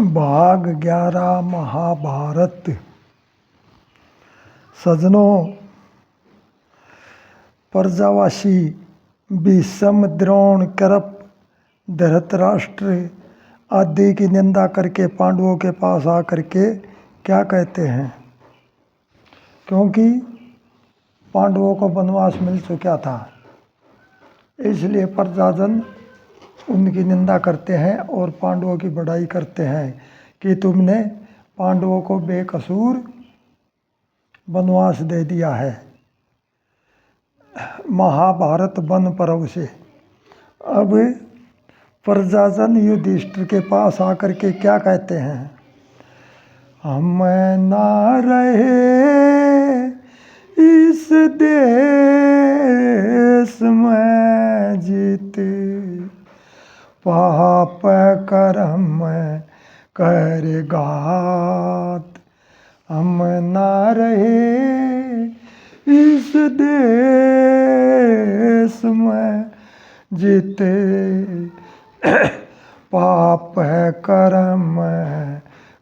भाग 11 महाभारत। सज्जनों, प्रजावासी भीष्म, द्रोण, कृप, धृतराष्ट्र आदि की निंदा करके पांडवों के पास आकर के क्या कहते हैं? क्योंकि पांडवों को वनवास मिल चुका था, इसलिए प्रजाजन उनकी निंदा करते हैं और पांडवों की बड़ाई करते हैं कि तुमने पांडवों को बेकसूर वनवास दे दिया है। महाभारत वन पर्व से अब प्रजाजन युधिष्ठिर के पास आकर के क्या कहते हैं? हम ना रहे इस देश में जीते, पाप कर्म कर घात। हम ना रहे इस देश में जीते, पाप कर्म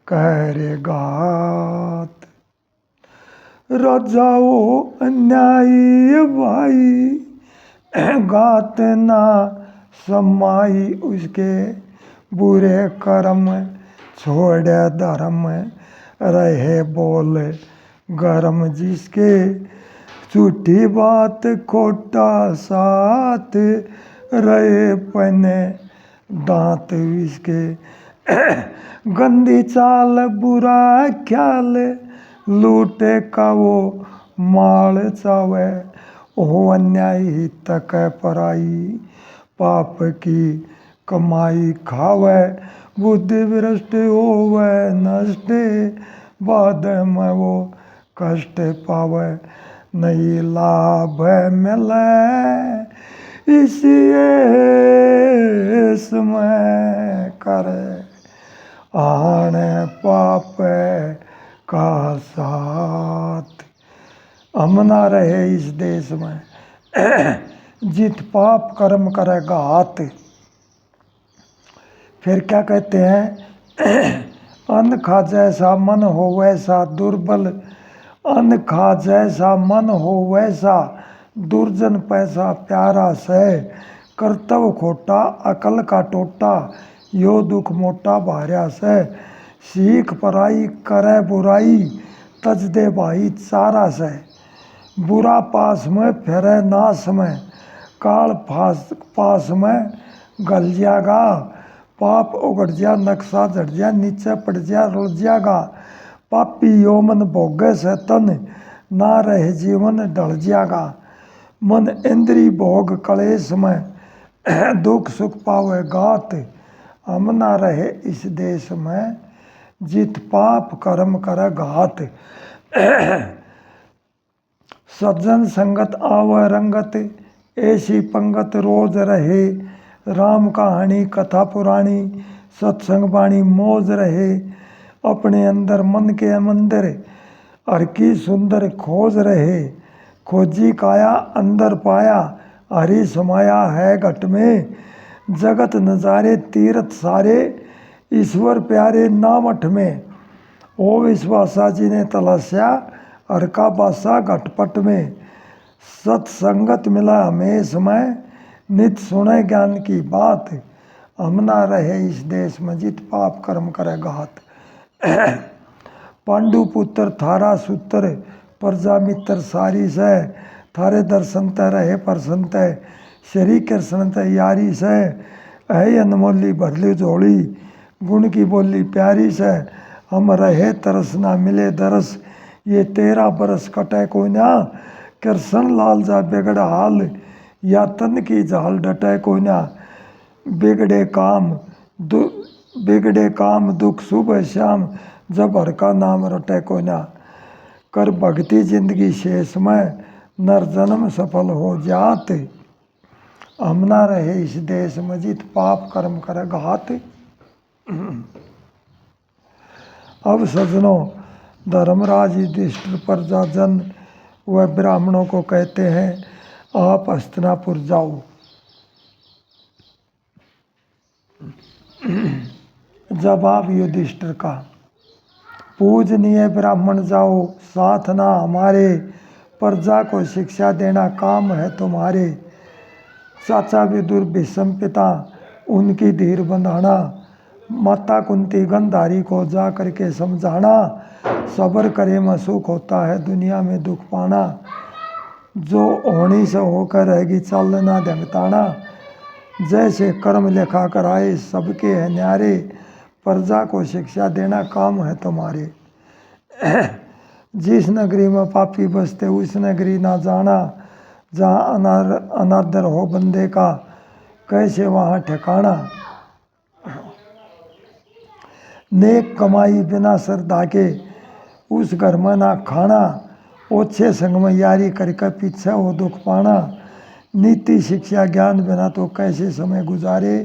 कर घात। राजाओ अन्यायी भाई, घात ना समाई उसके बुरे कर्म, छोड़े धर्म रहे बोल गरम। जिसके झूठी बात खोटा साथ, रहे पने दांत इसके। गंदी चाल बुरा ख्याल, लूटे का वो माल चावे। हो अन्यायी तक पराई, पाप की कमाई खावे। बुद्धि भ्रष्ट होवे नष्ट, बाद में वो कष्ट पावे। नहीं लाभ मिले इसी में करे, आने पाप का साथ। हम ना रहे इस देश में जित पाप कर्म करेगा हाथ। फिर क्या कहते हैं? अन्न खा जैसा मन हो वैसा दुर्बल, अन्न खा जैसा मन हो वैसा दुर्जन। पैसा प्यारा सह कर्तव्य खोटा, अकल का टोटा यो दुख मोटा भार्या सह। सीख पराई करे बुराई, तज दे भाई चारा सह। बुरा पास में फेरे नाश में, काल पास में गल जाएगा। पाप उगड़ जा नक्शा झड़ जा, नीचे पड़ जा रुल जाएगा। पापी योमन भोगे से तन, ना रहे जीवन ढल जाएगा। मन इंद्री भोग कलेश में, दुख सुख पावे गात। हम ना रहे इस देश में जित पाप कर्म करे घात। सज्जन संगत आवे रंगत, ऐसी पंगत रोज रहे। राम कहानी कथा पुरानी, सत्संग बाणी मौज रहे। अपने अंदर मन के मंदिर, हर की सुंदर खोज रहे। खोजी काया अंदर पाया, हरि समाया है घट में। जगत नजारे तीर्थ सारे, ईश्वर प्यारे नामठ में। ओ विश्वासा जी ने तलस्या, हर का बासा घटपट में। सत्संगत मिला हमें समय, नित सुने ज्ञान की बात। हम ना रहे इस देश में जित पाप कर्म करे घात। पांडु पुत्र थारा सूत्र, प्रजा मित्र सारी से। थारे दर्शन ते रहे प्रसन्न ते, श्री कृष्ण ते यारी से। है अनमोली भरली झोली, गुण की बोली प्यारी से। हम रहे तरस ना मिले दरस, ये 13 बरस कटे कोई ना। कृष्ण लाल जा बिगड़ा हाल, या तन की झाल डटे कोई ना। बिगड़े काम दुख सुबह शाम, जब हर का नाम रटे कोई ना। कर भक्ति जिंदगी शेष में, नर जन्म सफल हो जात। हम ना रहे इस देश में जित पाप कर्म करे घात। अब सज्जनों, धर्मराज युधिष्ठिर प्रजाजन व ब्राह्मणों को कहते हैं, आप हस्तिनापुर जाओ। जवाब युधिष्ठिर का, पूजनीय ब्राह्मण जाओ साथ ना हमारे, प्रजा को शिक्षा देना काम है तुम्हारे। चाचा विदुर भीष्म पिता उनकी धीर बंधाना, माता कुंती गंधारी को जा करके समझाना, सब्र करे में सुख होता है दुनिया में दुख पाना, जो होनी से होकर रहेगी चलना ढंगताना, जैसे कर्म लेखा कराए सबके है न्यारे, प्रजा को शिक्षा देना काम है तुम्हारे। जिस नगरी में पापी बसते उस नगरी ना जाना, जहाँ अनादर हो बंदे का कैसे वहाँ ठिकाना। नेक कमाई बिना श्रद्धा के उस घर में ना खाना, ओछे संग में यारी करके पीछे हो दुख पाना, नीति शिक्षा ज्ञान बिना तो कैसे समय गुजारे,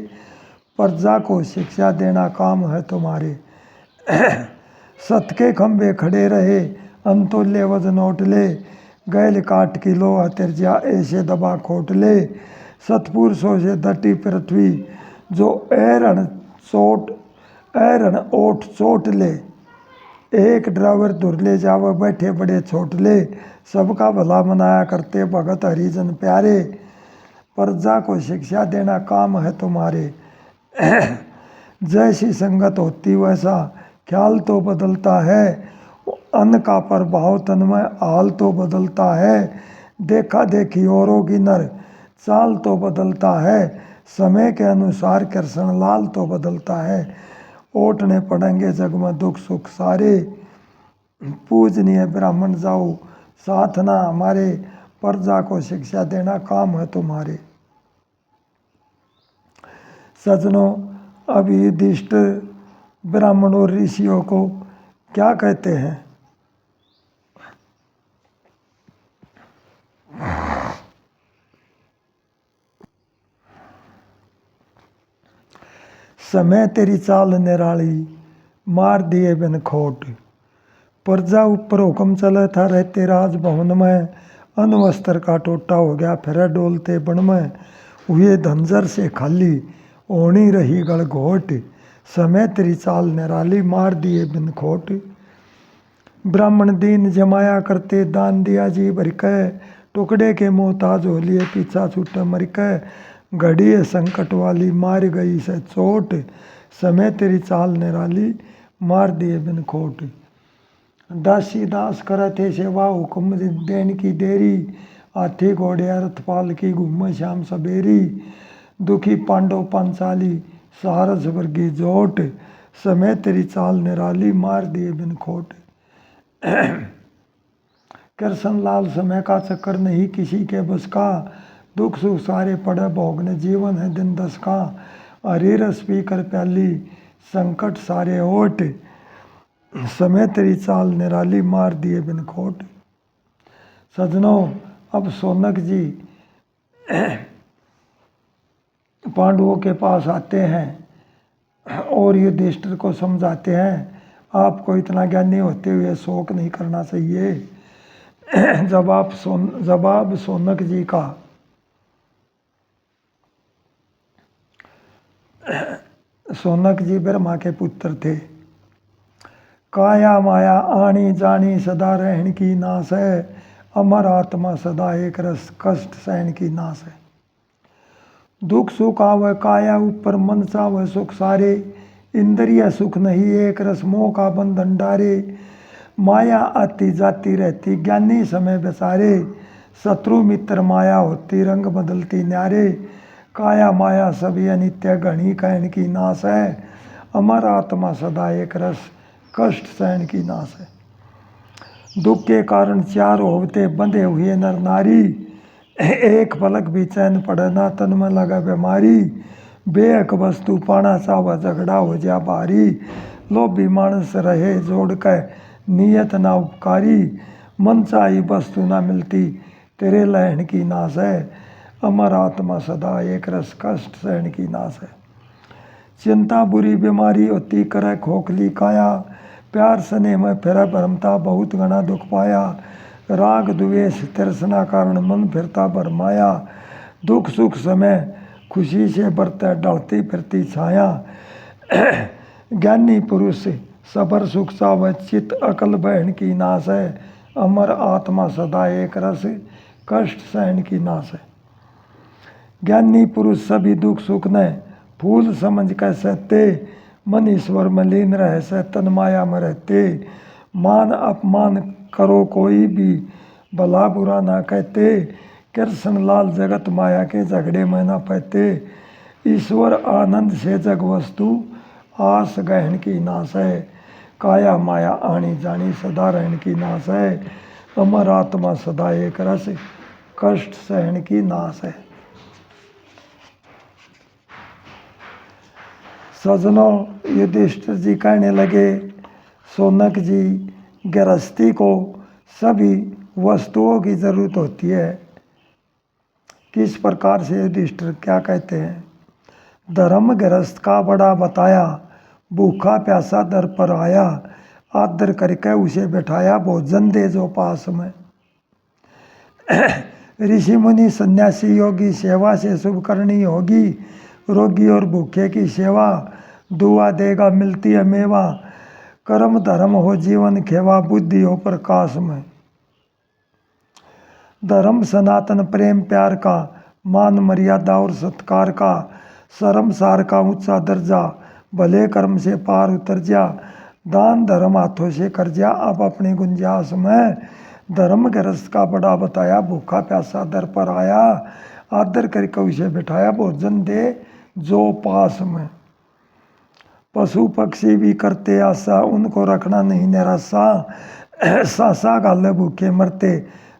प्रजा को शिक्षा देना काम है तुम्हारे। सत के खंभे खड़े रहे अंतुल्य वजन ओट ले, गैल काट किलो तिरजा ऐसे दबा खोट ले, सतपुरुषों से दटी पृथ्वी जो ऐरण ओठ चोट ले, एक ड्राइवर धुर ले जावे बैठे बड़े छोट ले, सबका भला मनाया करते भगत हरिजन प्यारे, प्रजा को शिक्षा देना काम है तुम्हारे। जैसी संगत होती वैसा ख्याल तो बदलता है, अन्न का प्रभाव तन में हाल तो बदलता है, देखा देखी औरों की नर चाल तो बदलता है, समय के अनुसार कृष्ण लाल तो बदलता है, ओटने पड़ेंगे जग में दुख सुख सारे, पूजनीय ब्राह्मण जाओ साथ ना हमारे, प्रजा को शिक्षा देना काम है तुम्हारे। सज्जनों, अब युधिष्ठिर ब्राह्मण और ऋषियों को क्या कहते हैं? समय तेरी चाल निराली मार दिए बिन खोट, प्रजा ऊपर हुक्म चले था रहते राजभवन में, अनवस्त्र का टोटा हो गया फिर डोलते बन में, हुए धंजर से खाली ओणी रही गलघोट, समय तेरी चाल निराली मार दिए बिन खोट। ब्राह्मण दीन जमाया करते दान दिया जी भर के, टुकड़े के मोहताज हो लिए पीछा छूटे मर के, घड़ी है संकट वाली मार गई से चोट, समय तेरी चाल निराली मार दिए बिन खोट। दासी दास करे थे सेवा हुक्म देन की देरी, हाथी घोड़े रथपाल की घूमे श्याम सबेरी, दुखी पांडव पांचाली सारस वर्गी जोट, समय तेरी चाल निराली मार दिए बिन खोट। कृष्ण लाल समय का चक्कर नहीं किसी के बस का, दुख सुख सारे पड़े भोगने जीवन है दिन 10 का, हरी रस पी कर प्याली संकट सारे ओट, समय तेरी चाल निराली मार दिए बिन खोट। सज्जनों, अब शौनक जी पांडवों के पास आते हैं और युधिष्ठिर को समझाते हैं, आपको इतना ज्ञानी होते हुए शोक नहीं करना चाहिए। जवाब शौनक जी का, शौनक जी ब्रह्मा के पुत्र थे, काया माया आनी जानी सदा रहन की नाश है, अमर आत्मा सदा एक रस कष्ट सहन की नाश है। दुख सुख आवे काया ऊपर मन चावे सुख सारे, इंद्रिय सुख नहीं एक रस मोह का बंधन डारे, माया आती जाती रहती ज्ञानी समय बेचारे, शत्रु मित्र माया होती रंग बदलती न्यारे, काया माया सभी अनित्य घनी कहन की नाश है, अमर आत्मा सदा एक रस कष्ट सहन की नाश है। दुख के कारण चार होते बंधे हुए नर नारी, एक पलक भी चैन पड़े ना तन में लगा बीमारी, बेहक वस्तु पाना चावा झगड़ा हो जा भारी, लोभी मानस रहे जोड़ के नियत ना उपकारी, मन चाही वस्तु ना मिलती तेरे लहन की नाश है, अमर आत्मा सदा एक रस कष्ट सहन की नाश है। चिंता बुरी बीमारी होती करे खोखली काया, प्यार स्नेह में फिर भरमता बहुत गणा दुख पाया, राग द्वेष तृष्णा कारण मन फिरता भरमाया, दुख सुख समय खुशी से बरते ढलती फिरती छाया, ज्ञानी पुरुष सबर सुख सावय चित अकल बहन की नाश है। अमर आत्मा सदा एक रस कष्ट सहन की नाश है। ज्ञानी पुरुष सभी दुख सुख ने फूल समझ कर सहते। मन ईश्वर में लीन रहे से तन माया में रहते। मान अपमान करो कोई भी भला बुरा ना कहते। कृष्ण लाल जगत माया के झगड़े में न पहते। ईश्वर आनंद से जग वस्तु आस गहन की नाश है। काया माया आनी जानी सदा रहन की नाश है। अमर आत्मा सदा एक रस कष्ट सहन की नाश है। सजनों, युधिष्ठिर जी कहने लगे, शौनक जी, गृहस्थी को सभी वस्तुओं की जरूरत होती है। किस प्रकार से युधिष्ठिर क्या कहते हैं? धर्म गृहस्थ का बड़ा बताया, भूखा प्यासा दर पर आया, आदर करके उसे बैठाया, भोजन दे जो पास में। ऋषि मुनि सन्यासी योगी सेवा से शुभ करनी होगी। रोगी और भूखे की सेवा, दुआ देगा मिलती है मेवा। कर्म धर्म हो जीवन खेवा, बुद्धि हो प्रकाश में। धर्म सनातन प्रेम प्यार का, मान मर्यादा और सत्कार का, शर्मसार का ऊंचा दर्जा, भले कर्म से पार उतर जा, दान धर्म हाथों से कर जा अब अपनी गुंजाश में। धर्म गृहस्थ का बड़ा बताया, भूखा प्यासा दर पर आया, आदर करके उसे बिठाया, भोजन दे जो पास में। पशु पक्षी भी करते आशा, उनको रखना नहीं निराशा। सासा गाले भूखे मरते,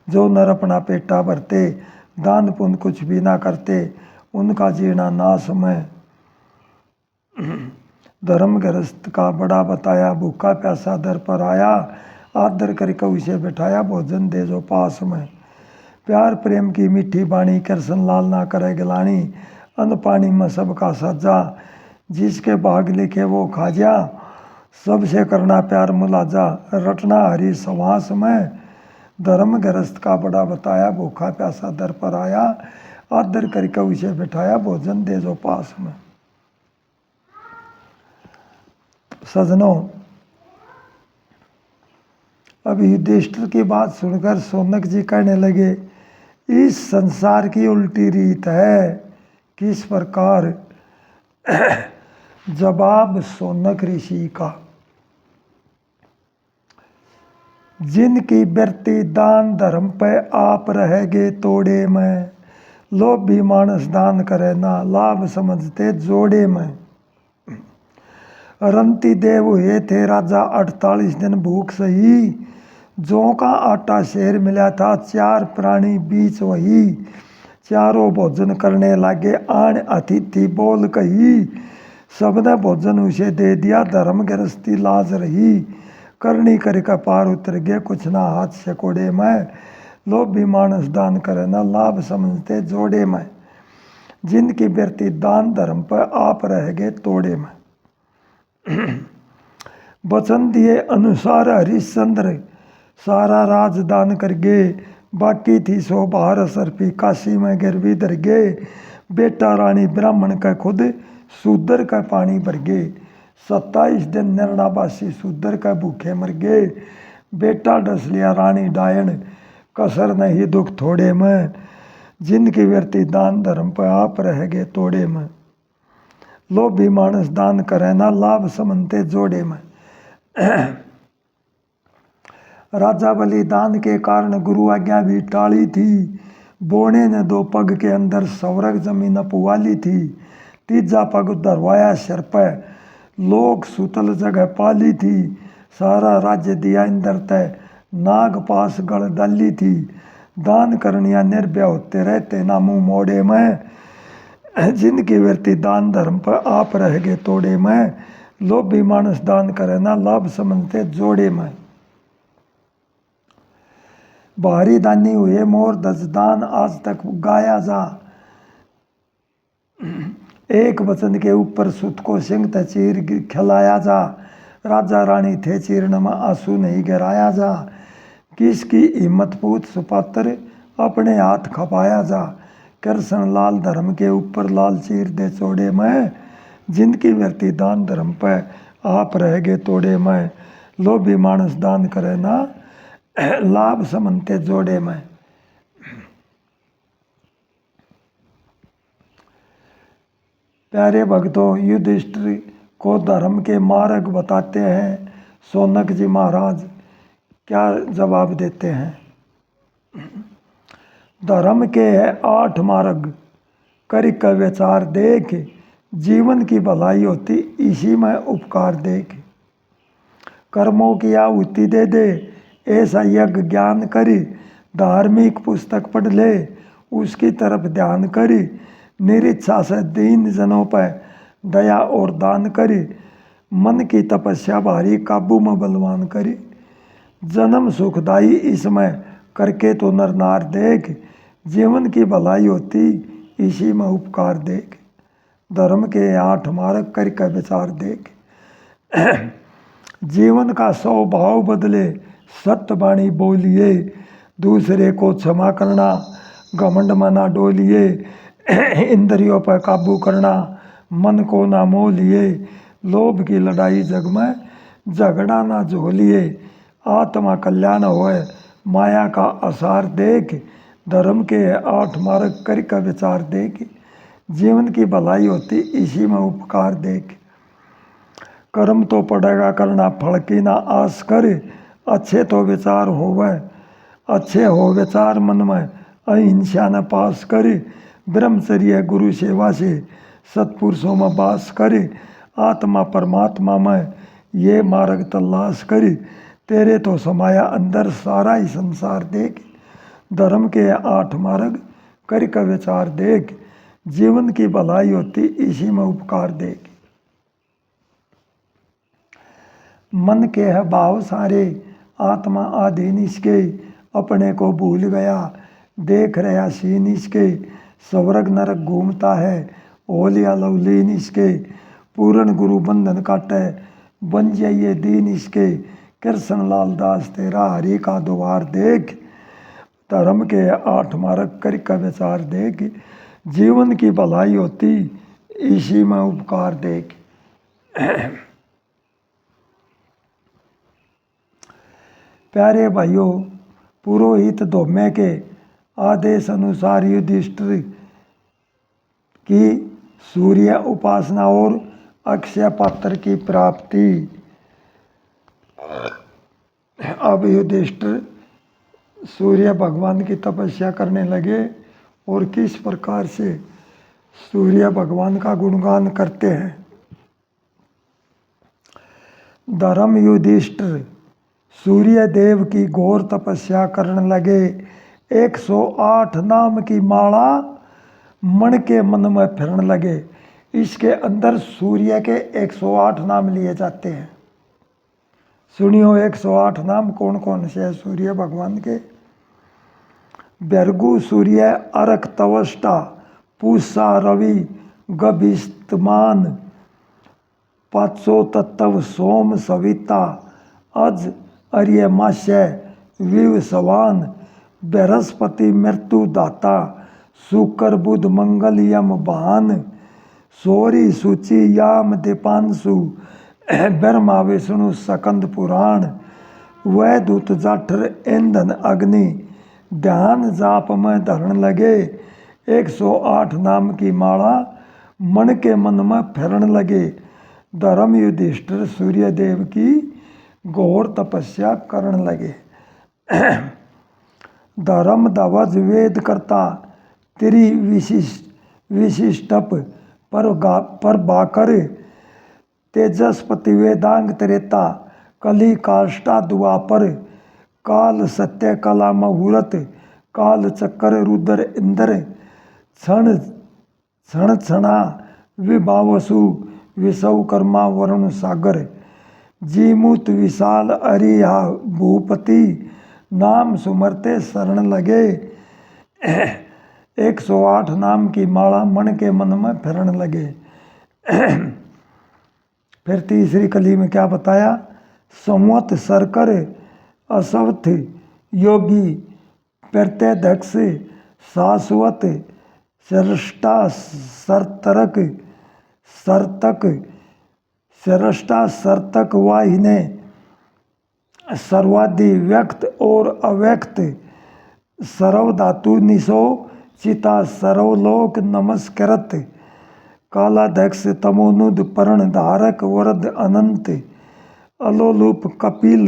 जो नर अपना पेटा भरते। दान पुण्य कुछ भी ना करते, उनका जीना नाश में। धर्म गृहस्थ का बड़ा बताया, भूखा प्यासा दर पर आया, आदर करके उसे बैठाया, भोजन दे जो पास में। प्यार प्रेम की मीठी बाणी, कृष्ण लाल ना करे गिलानी। अन्न पानी में सबका साजा, जिसके भाग लिखे वो खा जा। सबसे करना प्यार मुलाजा, रटना हरी सवास में। धर्म गृहस्थ का बड़ा बताया, भूखा प्यासा दर पर आया, आदर करके उसे बिठाया, भोजन दे जो पास में। सजनों, अब युधिष्ठिर की बात सुनकर शौनक जी कहने लगे, इस संसार की उल्टी रीत है। किस प्रकार? जवाब शौनक ऋषि का, जिनकी वृत्ति दान धर्म पे आप रहेगे तोड़े में। लोभी मानस दान करे ना, लाभ समझते जोड़े में। रंती देव हुए थे राजा, 48 दिन भूख सही। जौ का आटा शेर मिला था, 4 प्राणी बीच वही। चारों भोजन करने लागे, आन अतिथि बोल कही। सबने भोजन उसे दे दिया, धर्म गृहस्थी लाज रही। करनी करके पार उतर गए, कुछ ना हाथ से कोड़े में। लोभी मानस दान करे ना, लाभ समझते जोड़े में। जिनकी वृत्ति दान धर्म पर आप रह गए तोड़े में। वचन दिए अनुसार हरिश्चंद्र, सारा राजदान कर गए। बाकी थी 100 बाहर सरपी, काशी में गिरवी धर गए। बेटा रानी ब्राह्मण का खुद, शूद्र का पानी भर गए। 27 दिन निर्णावासी शूद्र का भूखे मर गए। बेटा डस लिया रानी डायन, कसर नहीं दुख थोड़े में। जिनकी वृत्ति दान धर्म पर आप रह गए तोड़े में। लोभी मानस दान करे ना, लाभ समझते जोड़े में। राजा बलिदान के कारण गुरु आज्ञा भी टाली थी। बोने ने 2 पग के अंदर स्वर्ग जमीन पुवाली थी। तीजा पग धरवाया सिर पर, लोक सुतल जगह पाली थी। सारा राज्य दिया इंद्र तय, नाग पास गढ़ डाली थी। दान करनिया निर्भय होते रहते ना मुँह मोड़े में। जिनकी वृत्ति दान धर्म पर आप रह गए तोड़े में। लोभी मानस दान करे ना, लाभ समझते जोड़े में। भारी दानी हुए मोर दजदान, आज तक गाया जा। एक वचन के ऊपर सुत को सिंह तचीर खिलाया जा। राजा रानी थे चीर्ण में आंसू नहीं गिराया जा। किसकी हिम्मत पूत सुपात्र, अपने हाथ खपाया जा। कृष्ण लाल धर्म के ऊपर लाल चीर दे चौड़े में। जिनकी वृत्ति दान धर्म पर आप रह गए तोड़े में, लोभी मानस दान करे ना, लाभ समनते जोड़े में। प्यारे भक्तों, युधिष्ठिर को धर्म के मार्ग बताते हैं शौनक जी महाराज क्या जवाब देते हैं। धर्म के है 8 मार्ग, कर का विचार देख, जीवन की भलाई होती इसी में उपकार देख। कर्मों की आहुति दे दे, ऐसा यज्ञ ज्ञान करी, धार्मिक पुस्तक पढ़ ले, उसकी तरफ ध्यान करी, निरीच्छा से दीन जनों पर दया और दान करी, मन की तपस्या भारी, काबू में बलवान करी। जन्म सुखदाई इसमें करके तो नर नार देख, जीवन की भलाई होती इसी में उपकार देख। धर्म के 8 मार्ग करके विचार देख। जीवन का स्वभाव बदले, सत्य वाणी बोलिए, दूसरे को क्षमा करना, घमंड में ना डोलिए, इंद्रियों पर काबू करना, मन को ना मोलिए, लोभ की लड़ाई जग में झगड़ा ना झोलिए, आत्मा कल्याण होए, माया का आसार देख। धर्म के 8 मार्ग करके विचार देख, जीवन की भलाई होती इसी में उपकार देख। कर्म तो पड़ेगा करना, फल की ना आस कर, अच्छे तो विचार होवे, अच्छे हो विचार मन में, अहिंसा न पास कर, ब्रह्मचर्य गुरु सेवा से सत्पुरुषों में वास कर, आत्मा परमात्मा में ये मार्ग तलाश कर, तेरे तो समाया अंदर सारा ही संसार देख। धर्म के 8 मार्ग करके विचार देख, जीवन की भलाई होती इसी में उपकार देख। मन के है भाव सारे, आत्मा आधीन इसके, अपने को भूल गया, देख रहा सीन इसके, स्वर्ग नरक घूमता है, होलिया लवलीन इसके, पूर्ण गुरु बंधन काटे, बन जाइए दीन इसके, कृष्ण लाल दास तेरा हरि का द्वार देख। धर्म के 8 मार्ग करके विचार देख, जीवन की भलाई होती इसी में उपकार देख। प्यारे भाइयों, पुरोहित धोमे के आदेश अनुसार युधिष्ठिर की सूर्य उपासना और अक्षय पात्र की प्राप्ति। अब युधिष्ठिर सूर्य भगवान की तपस्या करने लगे और किस प्रकार से सूर्य भगवान का गुणगान करते हैं। धर्म युधिष्ठिर सूर्य देव की घोर तपस्या करने लगे। 108 नाम की माला मन के मन में फिरने लगे। इसके अंदर सूर्य के 108 नाम लिए जाते हैं। सुनियो 108 नाम कौन कौन से हैं सूर्य भगवान के। भृगु सूर्य, अर्क तवष्टा, पूषा रवि, गभिस्तमान, पाँचों तत्व सोम सविता, अज अर्यमास्य, विव सवान, बृहस्पति मृत्यु दाता, शुक्र बुध मंगल यम वाहन, सौरी सूचि याम दीपांशु, ब्रह्मा विष्णु सकंद पुराण, वैदूत जाठर ईंधन अग्नि, ध्यान जाप में धरण लगे। 108 नाम की माला मन के मन में फिरन लगे। धर्म युधिष्ठिर सूर्य देव की घोर तपस्या करने लगे। धर्म ध्वज वेद करता, त्रि विशिष्टप पर बाकर, तेजस्पति वेदांग त्रेता, कली काष्टा द्वापर, काल सत्य कला मुहूर्त, काल चक्र रुद्र इंद्र, क्षण क्षण क्षणा विभावसु, विषव कर्मा वरुण सागर, जीमूत विशाल अरिहा भूपति, नाम सुमरते शरण लगे। 108 नाम की माला मन के मन में फिरन लगे। फिर तीसरी कली में क्या बताया। संवत सरकर असवथ योगी, प्रत्यध्यक्ष शाश्वत, सृष्टा सरतरक सरतक, सृष्टा सर्तक वाहिने सर्वादि व्यक्त और अव्यक्त सर्व धातु निशो चिता सर्वलोक नमस्कृत कालाध्यक्ष तमोनुद पर्ण धारक वरद अनंत अलोलूप कपिल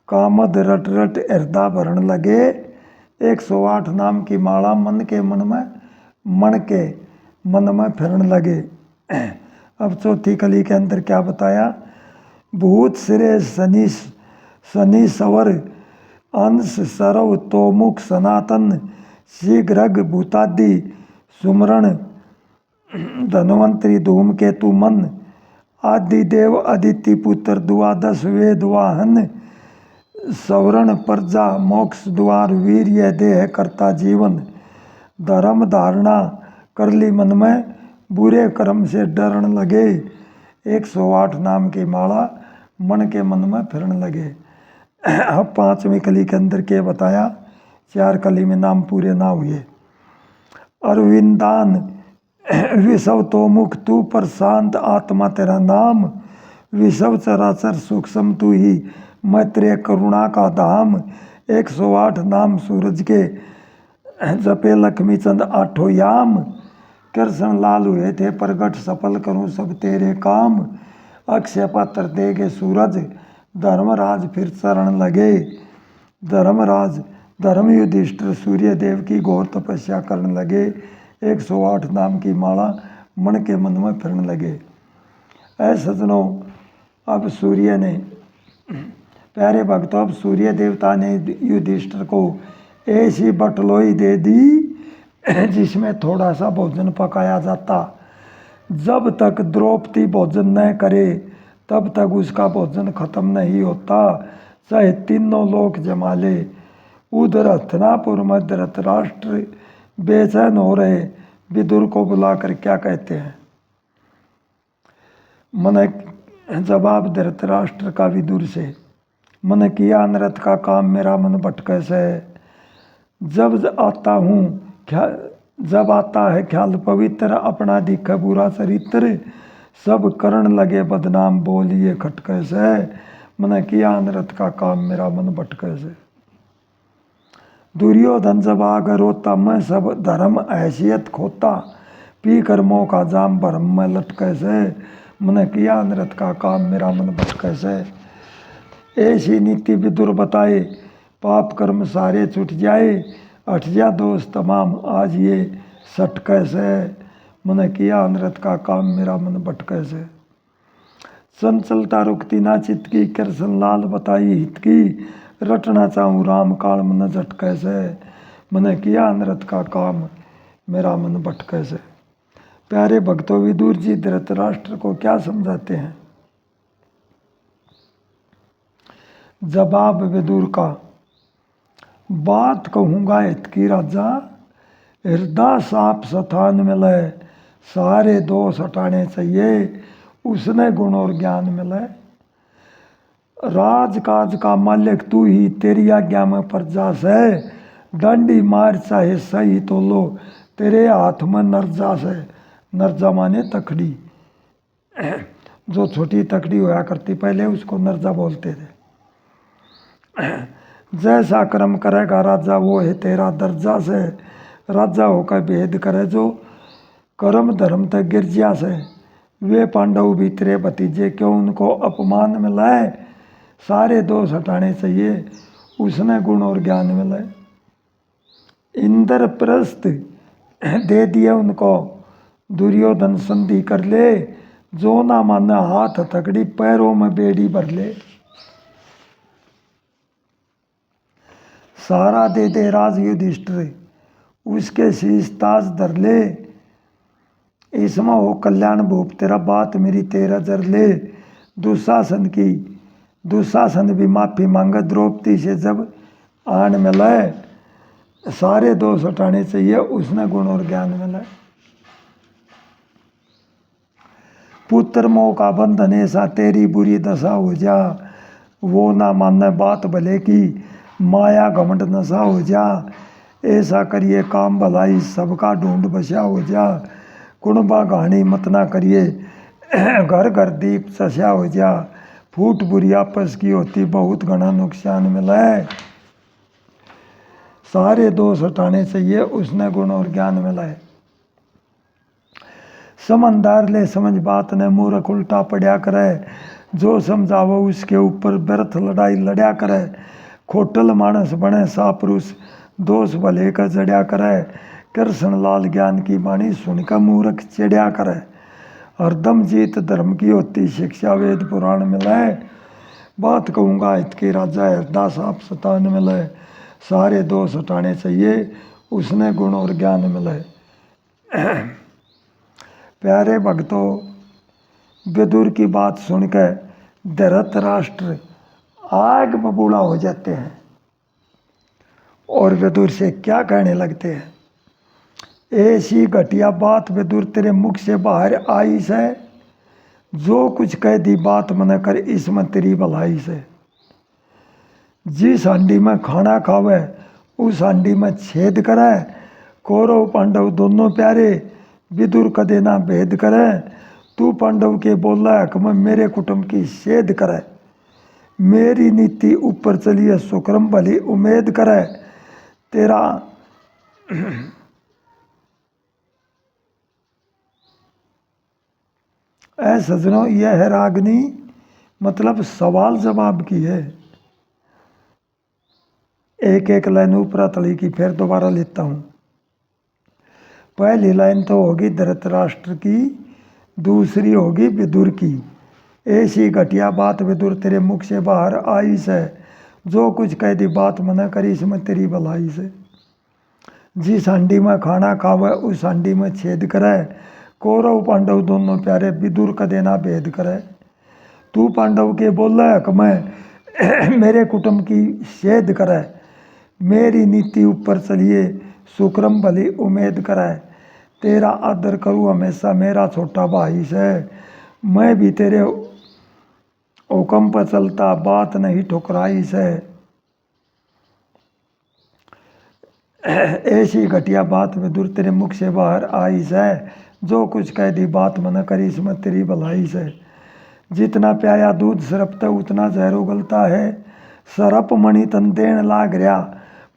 कामद रट रट हृदय भरण लगे। 108 नाम की माला मन के मन में फिरन लगे। अब चौथी कली के अंदर क्या बताया? भूत सिरे शनि सवर अंश सर्व तोमुख सनातन शीघ्रग भूतादि सुमरण धनवंतरी धूमकेतु मन आदि देव अदिति पुत्र द्वादश वेद वाहन सवरण प्रजा मोक्ष द्वार वीर्य देह कर्ता जीवन धर्म धारणा कर ली मन में बुरे कर्म से डरन लगे। 108 नाम की माला मन के मन में फिरन लगे। अब 5वीं कली के अंदर के बताया? 4 कली में नाम पूरे ना हुए। अरविंदान विषव तो मुख तू प्रशांत आत्मा तेरा नाम विषव चराचर सूक्ष्म तू ही मैत्रेय करुणा का धाम। 108 नाम सूरज के जपे लक्ष्मी चंद आठों याम कृष्ण लाल हुए थे प्रगट सफल करूं सब तेरे काम। अक्षय पात्र देगे सूरज धर्मराज फिर चरण लगे। धर्मराज धर्म युधिष्ठिर सूर्य देव की घोर तपस्या करने लगे। 108 नाम की माला मन के मन में फिरने लगे। ऐ सजनों, अब सूर्य ने प्यारे भक्तों, अब सूर्य देवता ने युधिष्ठिर को ऐसी बटलोई दे दी जिसमें थोड़ा सा भोजन पकाया जाता। जब तक द्रौपदी भोजन न करे तब तक उसका भोजन खत्म नहीं होता, चाहे तीनों लोक जमा ले। उधर हस्तिनापुर में धृतराष्ट्र बेचैन हो रहे विदुर को बुलाकर क्या कहते हैं? मन जवाब धृतराष्ट्र का विदुर से, मन किया अनर्थ का काम मेरा मन भटके से। जब आता है ख्याल पवित्र अपना दिखे बुरा चरित्र सब करण लगे बदनाम बोलिए खटके से। मन किया अनर्थ का काम मेरा मन भटके से। दुर्योधन जब आग रोता मैं सब धर्म हैसियत खोता पी कर मोह का जाम भरम में लटके से। मन किया अनर्थ का काम मेरा मन भटके से। ऐसी नीति विदुर बताए पाप कर्म सारे छूट जाए हट जा दोष तमाम आज ये सटके से। मन किया अनर्थ का काम मेरा मन भटके से। चंचलता रुकती ना चित्त की कृष्ण लाल बताई हित की रटना चाहूँ राम काल मन झटके से। मन किया अनर्थ का काम मेरा मन भटके से। प्यारे भक्तों, विदुर जी धृतराष्ट्र को क्या समझाते हैं? जवाब विदुर का, बात कहूँगा हित की राजा हृदय साफ स्थान मिले सारे दोष हटाने चाहिए उसने गुण और ज्ञान मिले। राजकाज का मालिक तू ही तेरी आज्ञा में प्रजा से डंडी मार चाहे सही तो लो तेरे हाथ में नरजा से। नरजा माने तकड़ी, जो छोटी तकड़ी होया करती पहले उसको नरजा बोलते थे। जैसा कर्म करेगा राजा वो है तेरा दर्जा से। राजा होकर भेद करे जो कर्म धर्म तक गिरजिया से। वे पांडव भी तेरे भतीजे क्यों उनको अपमान मिलाए सारे दोष हटाने चाहिए उसने गुण और ज्ञान मिले। इंद्रप्रस्थ दे दिए उनको दुर्योधन संधि कर ले जो ना माने हाथ तकड़ी पैरों में बेड़ी भर ले। सारा दे दे राज युधिष्ठिर उसके शीश ताज धर ले। इसमें हो कल्याण भूप तेरा बात मेरी तेरा जर ले। दुशासन भी माफी मांगे द्रौपदी से जब आन मिले सारे दोष हटाने चाहिए उसने गुण और ज्ञान मिले। पुत्र मोह का बंधन ऐसा तेरी बुरी दशा हो जा वो ना माने बात भले की माया घमंड नशा हो जा। ऐसा करिए काम भलाई सबका ढूंढ बसा हो जा। कुणबा घाणी मत ना करिए घर घर दीप सस्या हो जा, फूट बुरी आपस की होती, बहुत घना नुकसान मिला है। सारे दोष हटाने चाहिए, उसने गुण और ज्ञान मिला है। समझदार ले समझ बात ने, मूर्ख उल्टा पड़ा करे, जो समझावो उसके ऊपर व्यर्थ लड़ाई लड़या करे। खोटल मानस बने सापुरुष, दोष भले का जड़या करे। कृष्ण लाल ज्ञान की वाणी सुनकर मूर्ख चिड़िया करे। हरदम जीत धर्म की होती, शिक्षा वेद पुराण मिले। बात कहूँगा हित की राजा, हरदास आप सतान मिले। सारे दोष हटाने चाहिए, उसने गुण और ज्ञान मिले। प्यारे भक्तों, विदुर की बात सुनकर धृतराष्ट्र आग बबूला हो जाते हैं और विदुर से क्या कहने लगते हैं। ऐसी घटिया बात विदुर तेरे मुख से बाहर आई से, जो कुछ कह दी बात मन कर, इसमें तेरी भलाई से। जिस हांडी में खाना खावे उस हांडी में छेद करे। कौरव पांडव दोनों प्यारे, विदुर कदे ना भेद करे। तू पांडव के बोला हक में मेरे कुटुंब की सेध करे। मेरी नीति ऊपर चलिए सुक्रम भली उम्मीद करे। तेरा ऐ सजनों, यह है रागनी, मतलब सवाल जवाब की है। एक एक लाइन ऊपर तली की फिर दोबारा लेता हूँ। पहली लाइन तो होगी धृतराष्ट्र की, दूसरी होगी विदुर की। ऐसी घटिया बात विदुर तेरे मुख से बाहर आई से, जो कुछ कह दी बात मना करी, इसमें तेरी भलाई से। जिस हांडी में खाना खावे उस हांडी में छेद करे। कौरव पांडव दोनों प्यारे, विदुर का देना भेद करे। तू पांडव के बोला हक में मेरे कुटुंब की सेध करे। मेरी नीति ऊपर चलिए सुक्रम भली उम्मीद करे। तेरा आदर करूँ हमेशा मेरा छोटा भाई से। मैं भी तेरे हुक्म पर चलता, बात नहीं ठुकराई से। ऐसी घटिया बात विदुर तेरे मुख से बाहर आई से, जो कुछ कह दी बात मन करी, इसमें तेरी भलाई से। जितना प्याया दूध सरपता उतना जहर उगलता है। सरप मणि तन देन लाग रहा,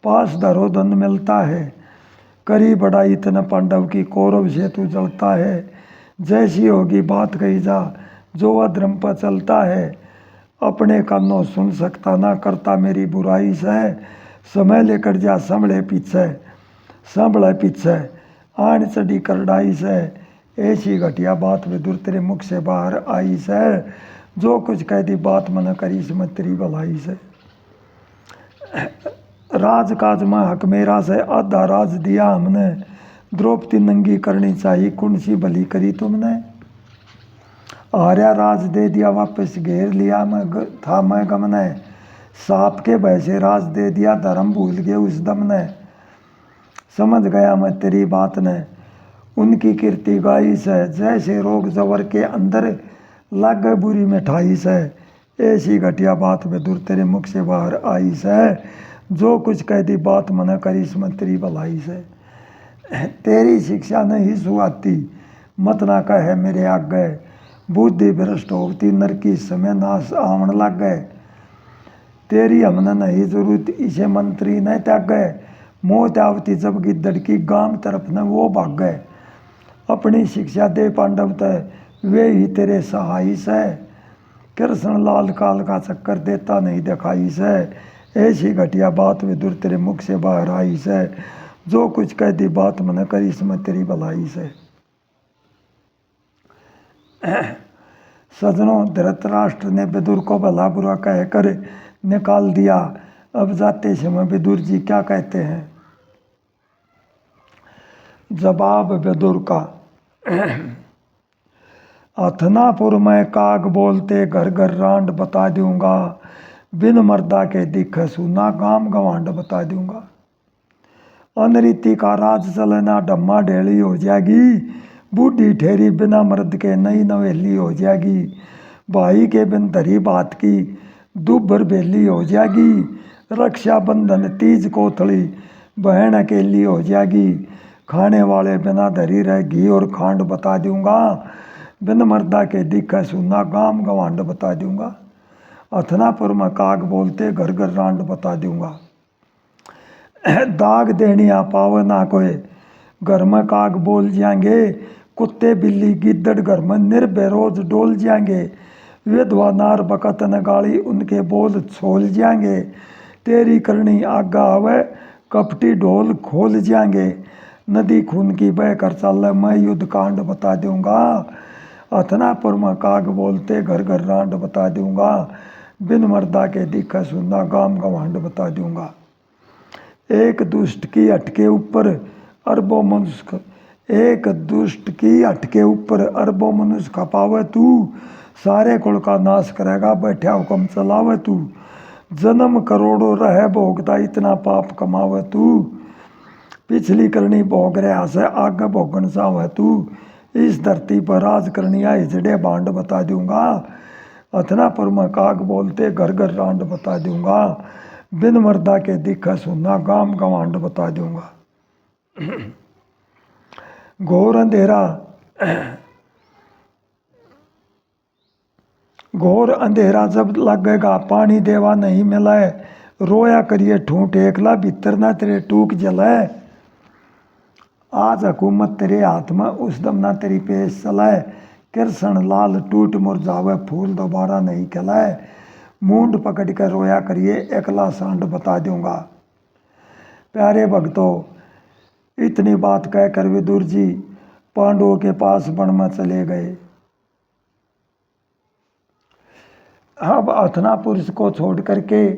पास धरो धन मिलता है। करी बड़ाई तन पांडव की, कौरव से तू जलता है। जैसी होगी बात कही जा, जो अधर्म पर चलता है। अपने कानों सुन सकता ना, करता मेरी बुराई से। समय लेकर जा संभले पीछे, संभले पीछे, आन चढ़ी करड़ाई से। ऐसी घटिया बात विदुर तेरे मुख से बाहर आई से, जो कुछ कह दी बात मन करी, इसमें तेरी भलाई से। राजकाज में हक मेरा से, आधा राज दिया हमने। द्रौपदी नंगी करनी चाहिए, कौन सी भली करी तुमने। आर्या राज दे दिया वापस घेर लिया, मैं गम ने। सांप के भय से राज दे दिया, धर्म भूल गए उस दम ने। समझ गया मैं तेरी बात ने, उनकी कीर्ति गाई से। जैसे रोग जवर के अंदर लग गए बुरी मिठाई से। ऐसी घटिया बात विदुर तेरे मुख से बाहर आई से, जो कुछ कह दी बात मन करी, इसमें तेरी भलाई से। तेरी शिक्षा नहीं सुहाती, मत ना कहे मेरे आगे। बुद्धि भ्रष्ट होती, नरकी समय नाश आवन लग गए। तेरी हमने नहीं जरूरत, इसे मंत्री नहीं त्याग गए। मौत आवती जब गिद्दड़ की, गांव तरफ न वो भाग गए। अपनी शिक्षा दे पांडव तय, वे ही तेरे सहाय से। कृष्ण लाल काल का चक्कर देता नहीं दिखाई से। ऐसी घटिया बात विदुर तेरे मुख से बाहर आई से, जो कुछ कह दी बात मन करी, इसमें तेरी भलाई से। सजनों, धृतराष्ट्र ने विदुर को भला बुरा कहकर निकाल दिया। अब जाते समय विदुर जी क्या कहते हैं। जवाब विदुर का। हथनापुर में काग बोलते, घर घर रांड बता दूंगा। बिन मर्दा के दिखे सुना, गाम गवांड बता दूंगा। अनरीति का राज चलना, डम्मा ढेली हो जाएगी। बूढ़ी ठेरी बिना मर्द के नई नवेली हो जाएगी। भाई के बिन धरी बात की, दुबर बेली हो जाएगी। रक्षाबंधन तीज कोथली, बहन अकेली हो जाएगी। खाने वाले बिना धरी रह घी और खांड बता दूंगा। बिन मर्दा के दिखे सुना गाम गवांड बता दूंगा। हथनापुर में काग बोलते घर घर रांड बता दूंगा। दाग देनी आ पावे ना कोई, घर में काग बोल जाएंगे। कुत्ते बिल्ली गिद्दड़ घर में निर्भय रोज डोल जाएंगे। विधवा नार बकत न गाली उनके बोल छोल जाएंगे। तेरी करनी आगा आवे कपटी ढोल खोल जाएंगे। नदी खून की बह कर चल मैं युद्ध कांड बता दूंगा। हथनापुर में काग बोलते घर घर रांड बता दूंगा। बिन मर्दा के दिखे सुनना गाम गवांड बता दूंगा। एक दुष्ट की हटके ऊपर अरबों मनुष्य, एक दुष्ट की हटके ऊपर अरबों मनुष्य खपावे तू। सारे कुल का नाश करेगा बैठा हुक्म चलावे तू। जन्म करोड़ों रहे भोगता इतना पाप कमावे तू। पिछली करनी भोग रहा से आगे भोगन चाहे तू। इस धरती पर राज करनी आई जड़े बांड बता दूंगा। हथनापुर में काग बोलते घर घर रांड बता दूंगा। बिन मर्दा के दिखा सुनना गाम गवांड बता दूंगा। घोर अंधेरा, घोर अंधेरा जब लगेगा पानी देवा नहीं मिलाए। रोया करिए ठूंठ एकला भीतर ना तेरे टूक जलाए। आज हुकूमत तेरे हाथ में उस दम ना तेरी पेश चलाए। कृष्ण लाल टूट मुरझावे फूल दोबारा नहीं खिलाए। मूंड पकड़ कर रोया करिए एकला सांड बता दूंगा। प्यारे भक्तों, इतनी बात कहकर विदुर जी पांडवों के पास वन में चले गए। अब हथनापुर को छोड़ करके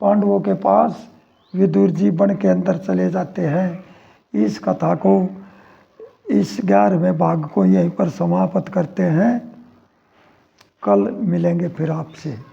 पांडवों के पास विदुर जी वन के अंदर चले जाते हैं। इस कथा को, इस 11वें भाग को यहीं पर समाप्त करते हैं। कल मिलेंगे फिर आपसे।